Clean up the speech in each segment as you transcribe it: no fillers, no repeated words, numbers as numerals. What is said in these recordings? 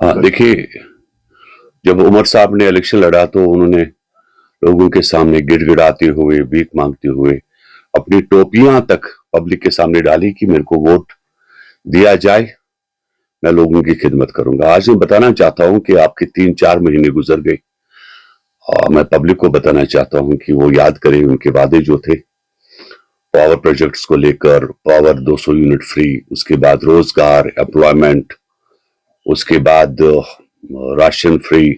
हाँ, देखिए, जब उमर साहब ने इलेक्शन लड़ा तो उन्होंने लोगों के सामने गिड़गिड़ाते हुए, भीख मांगते हुए अपनी टोपियां तक पब्लिक के सामने डाली कि मेरे को वोट दिया जाए, मैं लोगों की खिदमत करूंगा। आज मैं बताना चाहता हूं कि आपके 3-4 महीने गुजर गए और मैं पब्लिक को बताना चाहता हूं कि वो याद करें उनके वादे जो थे पावर प्रोजेक्ट्स को लेकर, पावर 200 यूनिट फ्री, उसके बाद रोजगार, एम्प्लॉयमेंट, उसके बाद राशन फ्री,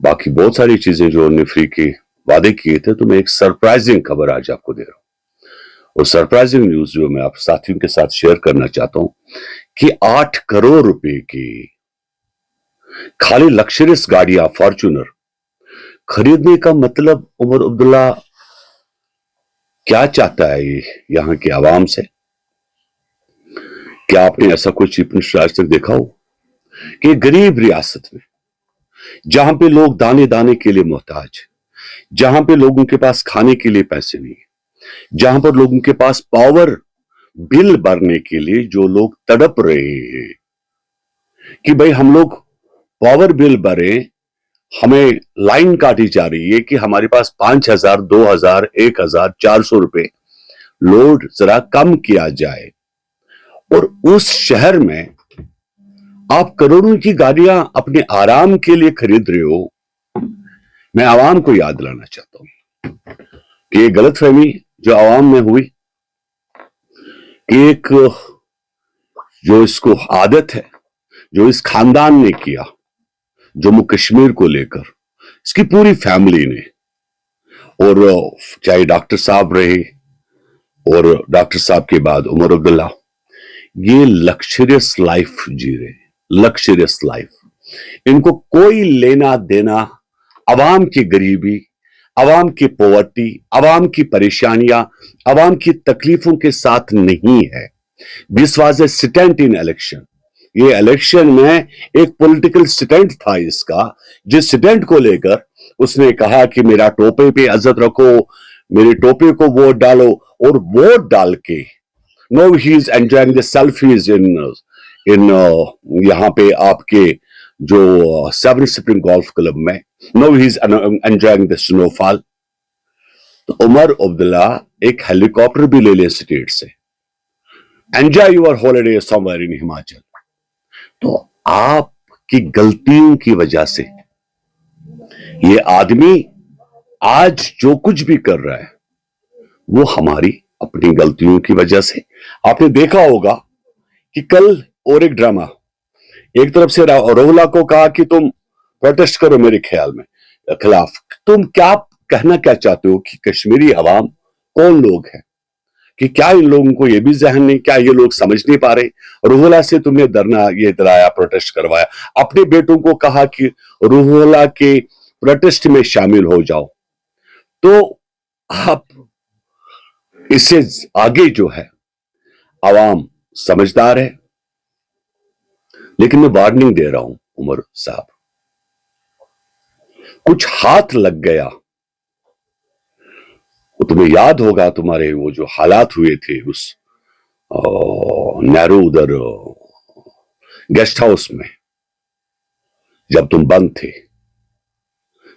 बाकी बहुत सारी चीजें जो उन्होंने फ्री के वादे किए थे। तो मैं एक सरप्राइजिंग खबर आज आपको दे रहा हूं, और सरप्राइजिंग न्यूज जो मैं आप साथियों के साथ शेयर करना चाहता हूं कि 8 करोड़ रुपए की खाली लग्जरियस गाड़ियां फॉर्च्यूनर खरीदने का मतलब उमर अब्दुल्ला क्या चाहता है ये यहां के आवाम से? क्या आपने ऐसा कोई चीफ मिनिस्टर आज तक देखा हो कि गरीब रियासत में, जहां पे लोग दाने दाने के लिए मोहताज, जहां पे लोगों के पास खाने के लिए पैसे नहीं, जहां पर लोगों के पास पावर बिल भरने के लिए जो लोग तड़प रहे हैं कि भाई हम लोग पावर बिल भरे, हमें लाइन काटी जा रही है कि हमारे पास 5,000, 2,000, 1,000, 400 रुपए लोड जरा कम किया जाए, और उस शहर में आप करोड़ों की गाड़ियां अपने आराम के लिए खरीद रहे हो। मैं आवाम को याद दिलाना चाहता हूं कि ये गलतफहमी जो आवाम में हुई कि एक जो इसको आदत है, जो इस खानदान ने किया जम्मू कश्मीर को लेकर, इसकी पूरी फैमिली ने, और चाहे डॉक्टर साहब रहे और डॉक्टर साहब के बाद उमर अब्दुल्ला, ये लग्जरियस लाइफ जी रहे, लग्जरियस लाइफ। इनको कोई लेना देना अवाम की गरीबी, अवाम की पॉवर्टी, अवाम की परेशानियां, अवाम की तकलीफों के साथ नहीं है। This was a stunt in election. ये इलेक्शन में एक पॉलिटिकल स्टंट था इसका, जिस स्टंट को लेकर उसने कहा कि मेरा टोपे पे इज्जत रखो, मेरे टोपे को वोट डालो, और वोट डाल के no he is enjoying the selfies in यहाँ पे आपके जो सेवन स्प्रिंग गोल्फ क्लब में, no he is enjoying the snowfall. तो उमर अब्दुल्ला एक हेलीकॉप्टर भी ले ले स्टेट से, enjoy your holiday somewhere in Himachal. तो आपकी गलतियों की वजह से ये आदमी आज जो कुछ भी कर रहा है वो हमारी अपनी गलतियों की वजह से। आपने देखा होगा कि कल और एक ड्रामा, एक तरफ से रोहला को कहा कि तुम प्रोटेस्ट करो मेरे ख्याल में खिलाफ। तुम क्या कहना क्या चाहते हो कि कश्मीरी अवाम कौन लोग हैं, कि क्या इन लोगों को ये भी जहन नहीं, क्या ये लोग समझ नहीं पा रहे? रोहला से तुमने धरना ये दिलाया, प्रोटेस्ट करवाया, अपने बेटों को कहा कि रोहला के प्रोटेस्ट में शामिल हो जाओ। तो आप इससे आगे जो है आवाम समझदार है, लेकिन मैं वार्निंग दे रहा हूं उमर साहब, कुछ हाथ लग गया। वो तुम्हें याद होगा, तुम्हारे वो जो हालात हुए थे उस नेहरू उधर गेस्ट हाउस में, जब तुम बंद थे,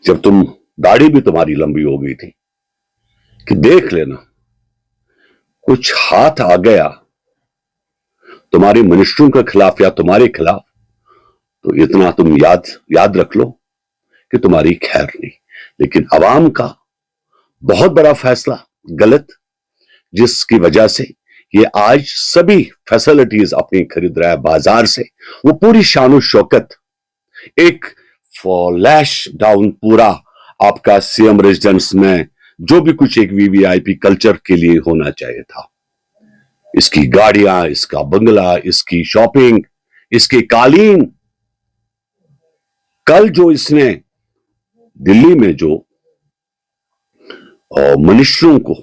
जब तुम दाढ़ी भी तुम्हारी लंबी हो गई थी, कि देख लेना कुछ हाथ आ गया तुम्हारे मिनिस्टरों के खिलाफ या तुम्हारे खिलाफ, तो इतना तुम याद रख लो कि तुम्हारी खैर नहीं। लेकिन अवाम का बहुत बड़ा फैसला गलत, जिसकी वजह से ये आज सभी फैसिलिटीज अपनी खरीद रहा है बाजार से, वो पूरी शान शौकत, एक फ्लैश डाउन पूरा आपका सीएम रेजिडेंस में जो भी कुछ एक वीवीआईपी कल्चर के लिए होना चाहिए था, इसकी गाड़ियां, इसका बंगला, इसकी शॉपिंग, इसके कालीन। कल जो इसने दिल्ली में जो मिनिस्टरों को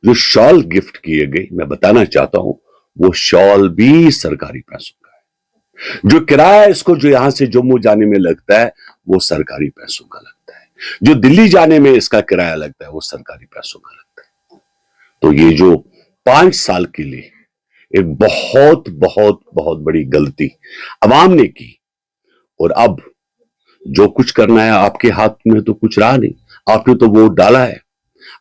जो शॉल गिफ्ट किए गए, मैं बताना चाहता हूं वो शॉल भी सरकारी पैसों का है। जो किराया इसको जो यहां से जम्मू जाने में लगता है वो सरकारी पैसों का लगता है, जो दिल्ली जाने में इसका किराया लगता है वो सरकारी पैसों का लगता है। तो ये जो 5 साल के लिए ایک بہت بہت بہت بڑی غلطی عوام نے کی، اور اب جو کچھ کرنا ہے آپ کے ہاتھ میں تو کچھ رہا نہیں، آپ نے تو ووٹ ڈالا ہے،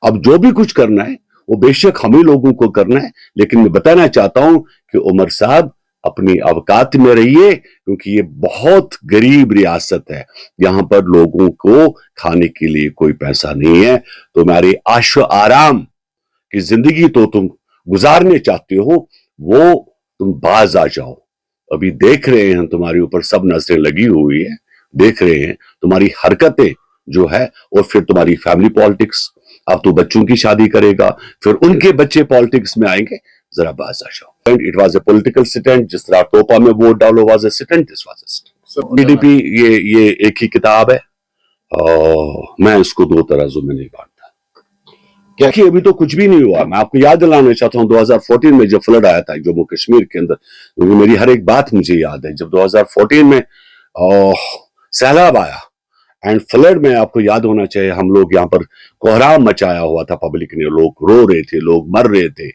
اب جو بھی کچھ کرنا ہے وہ بے شک ہمیں لوگوں کو کرنا ہے، لیکن میں بتانا چاہتا ہوں کہ عمر صاحب اپنی اوقات میں رہیے، کیونکہ یہ بہت غریب ریاست ہے، یہاں پر لوگوں کو کھانے کے لیے کوئی پیسہ نہیں ہے، تمہاری عیش و آرام کی زندگی تو تم گزارنے چاہتے ہو، وہ تم باز آ جاؤ۔ ابھی دیکھ رہے ہیں تمہارے اوپر سب نظریں لگی ہوئی ہے، دیکھ رہے ہیں تمہاری حرکتیں جو ہے، اور پھر تمہاری فیملی پالیٹکس، اب تو بچوں کی شادی کرے گا، پھر ان کے بچے پالیٹکس میں آئیں گے، ذرا باز آ جاؤ۔ It was a political stunt, جس طرح ٹوپا میں ووٹ ڈالو was a stunt, this was a stunt. P D P یہ ایک ہی کتاب ہے، میں اس کو دو ترازو میں نہیں بانٹتا۔ کہ ابھی تو کچھ بھی نہیں ہوا، میں آپ کو یاد دلانا چاہتا ہوں 2014 میں جب فلڈ آیا تھا جموں کشمیر کے اندر، کیونکہ میری ہر ایک بات مجھے یاد ہے، جب 2014 میں سیلاب آیا اینڈ فلڈ میں، آپ کو یاد ہونا چاہیے، ہم لوگ یہاں پر کوہرام مچایا ہوا تھا، پبلک نے، لوگ رو رہے تھے، لوگ مر رہے تھے،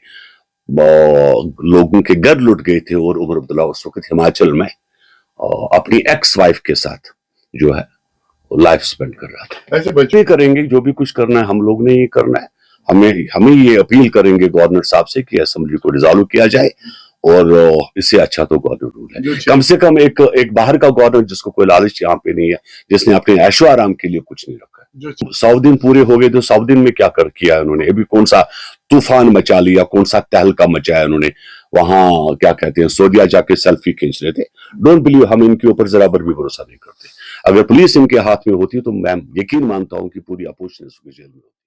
لوگوں کے گھر لٹ گئے تھے، اور عمر عبداللہ اس وقت ہماچل میں اپنی ایکس وائف کے ساتھ جو ہے لائف سپینڈ کر رہا تھا۔ ایسے بچے کریں گے جو بھی کچھ کرنا ہے، ہم لوگ نے یہ کرنا ہے، ہمیں یہ اپیل کریں گے گورنر صاحب سے کہ اسمبلی کو ڈیزالو کیا جائے، اور اس سے اچھا تو گورنر رول ہے، کم سے کم ایک باہر کا گورنر جس کو کوئی لالچ یہاں پہ نہیں ہے، جس نے اپنے عیش و آرام کے لیے کچھ نہیں رکھا ہے۔ 100 دن پورے ہو گئے تو 100 دن میں کیا کیا انہوں نے؟ ابھی کون سا طوفان مچا لیا، کون سا تہلکہ مچایا انہوں نے وہاں، کیا کہتے ہیں، سعودیہ جا کے سیلفی کھینچ رہے تھے۔ ڈونٹ بلیو، ہم ان کے اوپر ذرا بر بھی بھروسہ نہیں کرتے۔ اگر پولیس ان کے ہاتھ میں ہوتی تو میں یقین مانتا ہوں کہ پوری اپوزیشن اس کو جیل میں ہوتی۔